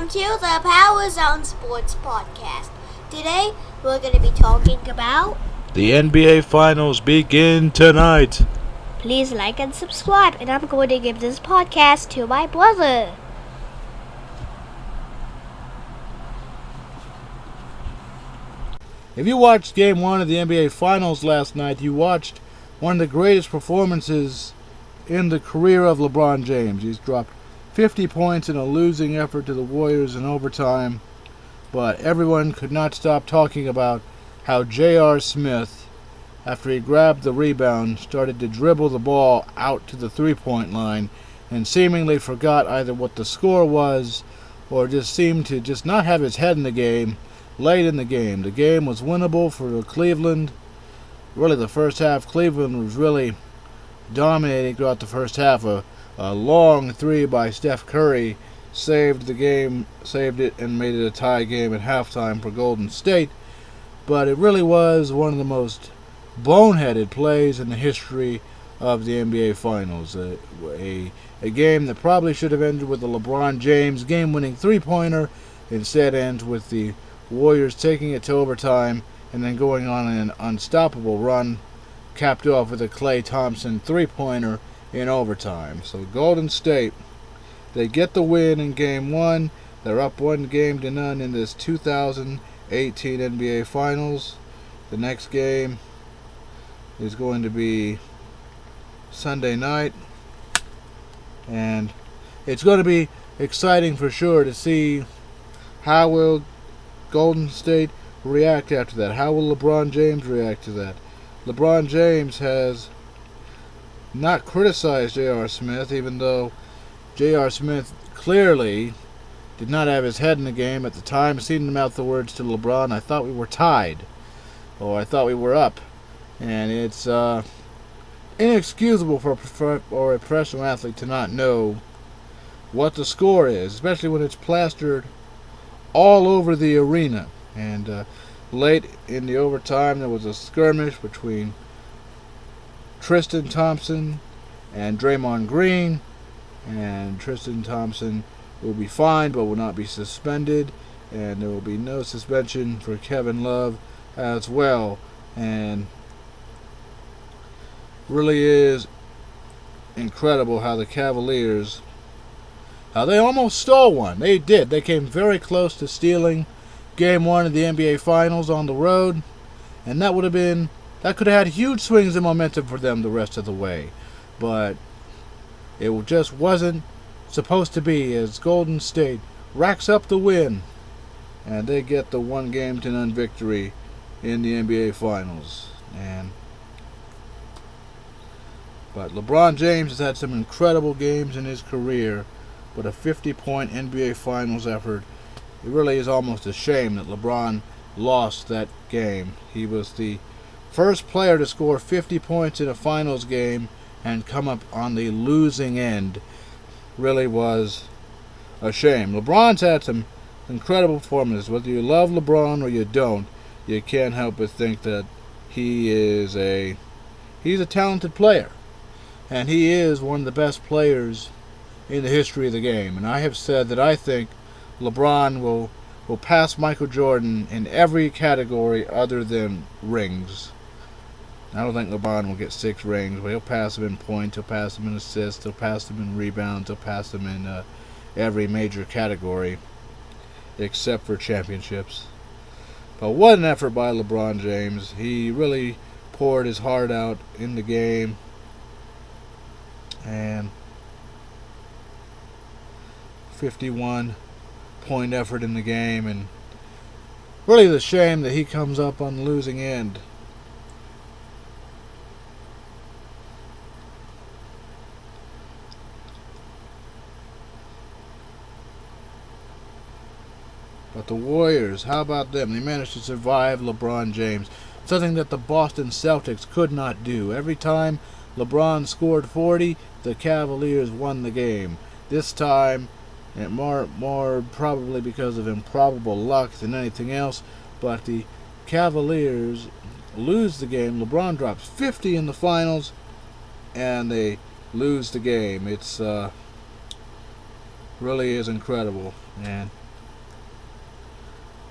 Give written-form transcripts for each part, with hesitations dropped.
welcome to the Power Zone Sports Podcast. Today, we're going to be talking about the NBA Finals begin tonight. Please like and subscribe, and I'm going to give this podcast to my brother. If you watched Game 1 of the NBA Finals last night, you watched one of the greatest performances in the career of LeBron James. He's dropped 50 points in a losing effort to the Warriors in overtime, but everyone could not stop talking about how J.R. Smith, after he grabbed the rebound, started to dribble the ball out to the three-point line and seemingly forgot either what the score was or just seemed to just not have his head in the game late in the game. The game was winnable for Cleveland. Really, the first half, Cleveland was really dominating throughout the first half. A long three by Steph Curry saved it, and made it a tie game at halftime for Golden State. But it really was one of the most boneheaded plays in the history of the NBA Finals. A game that probably should have ended with a LeBron James game-winning three-pointer. Instead ends with the Warriors taking it to overtime and then going on an unstoppable run, capped off with a Klay Thompson three-pointer in overtime. So Golden State, they get the win in Game 1. They're up 1-0 in this 2018 NBA Finals. The next game is going to be Sunday night, and it's going to be exciting for sure to see how will Golden State react after that. How will LeBron James react to that? LeBron James has not criticized J.R. Smith, even though J.R. Smith clearly did not have his head in the game at the time. Seeing him out the words to LeBron, I thought we were tied, or I thought we were up. And it's inexcusable for a professional athlete to not know what the score is, especially when it's plastered all over the arena. And late in the overtime, there was a skirmish between Tristan Thompson and Draymond Green, and Tristan Thompson will be fined but will not be suspended, and there will be no suspension for Kevin Love as well. And really is incredible how the Cavaliers, how they almost stole one. They did. They came very close to stealing Game 1 of the NBA Finals on the road, and that could have had huge swings in momentum for them the rest of the way. But it just wasn't supposed to be, as Golden State racks up the win, and they get the 1-0 victory in the NBA Finals. But LeBron James has had some incredible games in his career, but a 50-point NBA Finals effort, it really is almost a shame that LeBron lost that game. He was the first player to score 50 points in a finals game and come up on the losing end. Really was a shame. LeBron's had some incredible performances. Whether you love LeBron or you don't, you can't help but think that he's a talented player. And he is one of the best players in the history of the game. And I have said that I think LeBron will pass Michael Jordan in every category other than rings. I don't think LeBron will get 6 rings, but he'll pass him in points, he'll pass him in assists, he'll pass him in rebounds, he'll pass him in every major category except for championships. But what an effort by LeBron James. He really poured his heart out in the game, and 51-point effort in the game, and really the shame that he comes up on the losing end. But the Warriors, how about them? They managed to survive LeBron James, something that the Boston Celtics could not do. Every time LeBron scored 40, the Cavaliers won the game. This time, and more probably because of improbable luck than anything else, but the Cavaliers lose the game. LeBron drops 50 in the finals, and they lose the game. It's really is incredible. And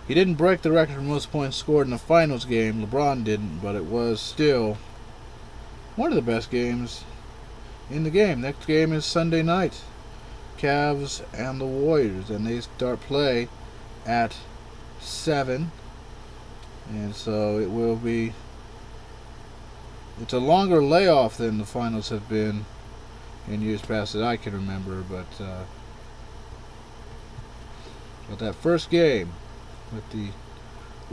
He didn't break the record for most points scored in a finals game. LeBron didn't, but it was still one of the best games in the game. Next game is Sunday night. Cavs and the Warriors, and they start play at 7. And so it's a longer layoff than the finals have been in years past that I can remember, but that first game with the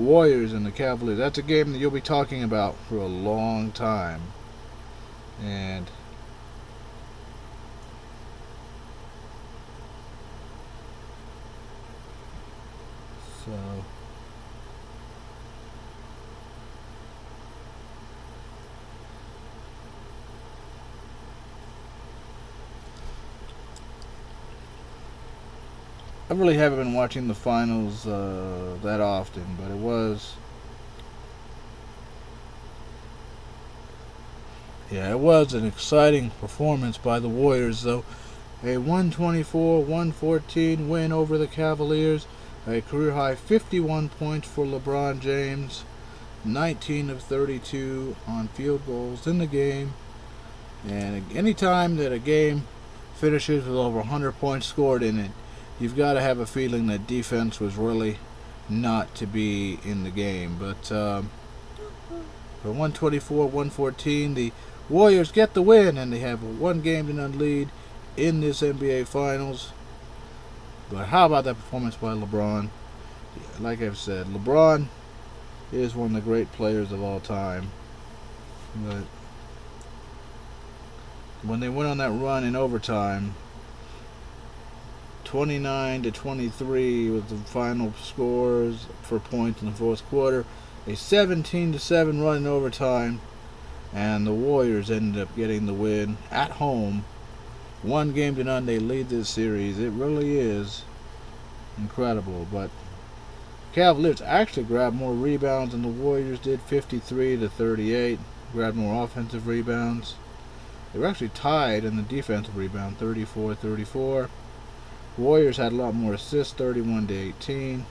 Warriors and the Cavaliers, that's a game that you'll be talking about for a long time. And so I really haven't been watching the finals that often, but it was an exciting performance by the Warriors, though. A 124-114 win over the Cavaliers, a career-high 51 points for LeBron James, 19 of 32 on field goals in the game, and any time that a game finishes with over 100 points scored in it, you've got to have a feeling that defense was really not to be in the game. But for 124-114, the Warriors get the win, and they have a 1-game-to-none lead in this NBA Finals. But how about that performance by LeBron? Like I've said, LeBron is one of the great players of all time. But when they went on that run in overtime, 29-23 was the final scores for points in the fourth quarter. A 17-7 run in overtime, and the Warriors ended up getting the win at home. 1-game-to-none, they lead this series. It really is incredible. But Cavaliers actually grabbed more rebounds than the Warriors did, 53-38. Grabbed more offensive rebounds. They were actually tied in the defensive rebound, 34-34. Warriors had a lot more assists, 31-18.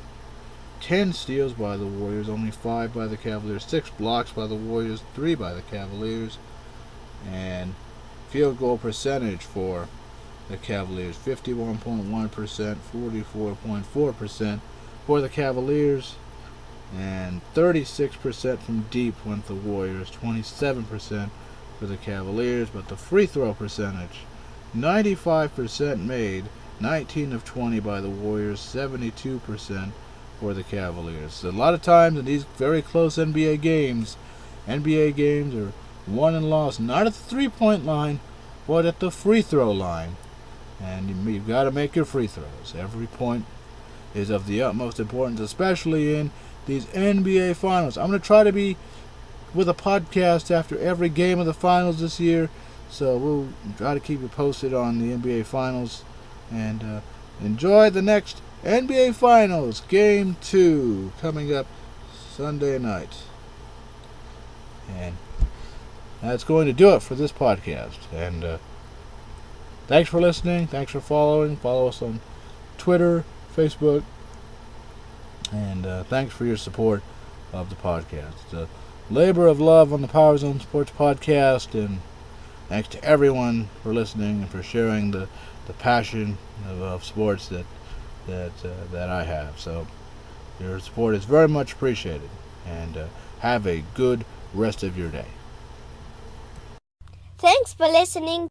10 steals by the Warriors, only 5 by the Cavaliers. 6 blocks by the Warriors, 3 by the Cavaliers. And field goal percentage for the Cavaliers, 51.1%, 44.4% for the Cavaliers. And 36% from deep went the Warriors, 27% for the Cavaliers. But the free throw percentage, 95% made, 19 of 20 by the Warriors, 72% for the Cavaliers. A lot of times in these very close NBA games are won and lost not at the 3-point line, but at the free throw line. And you've got to make your free throws. Every point is of the utmost importance, especially in these NBA Finals. I'm going to try to be with a podcast after every game of the Finals this year, so we'll try to keep you posted on the NBA Finals. And enjoy the next NBA Finals, Game 2, coming up Sunday night. And that's going to do it for this podcast. And thanks for listening. Thanks for following. Follow us on Twitter, Facebook. And thanks for your support of the podcast. Labor of love on the Power Zone Sports Podcast. And thanks to everyone for listening and for sharing the passion of sports that I have. So your support is very much appreciated, and have a good rest of your day. Thanks for listening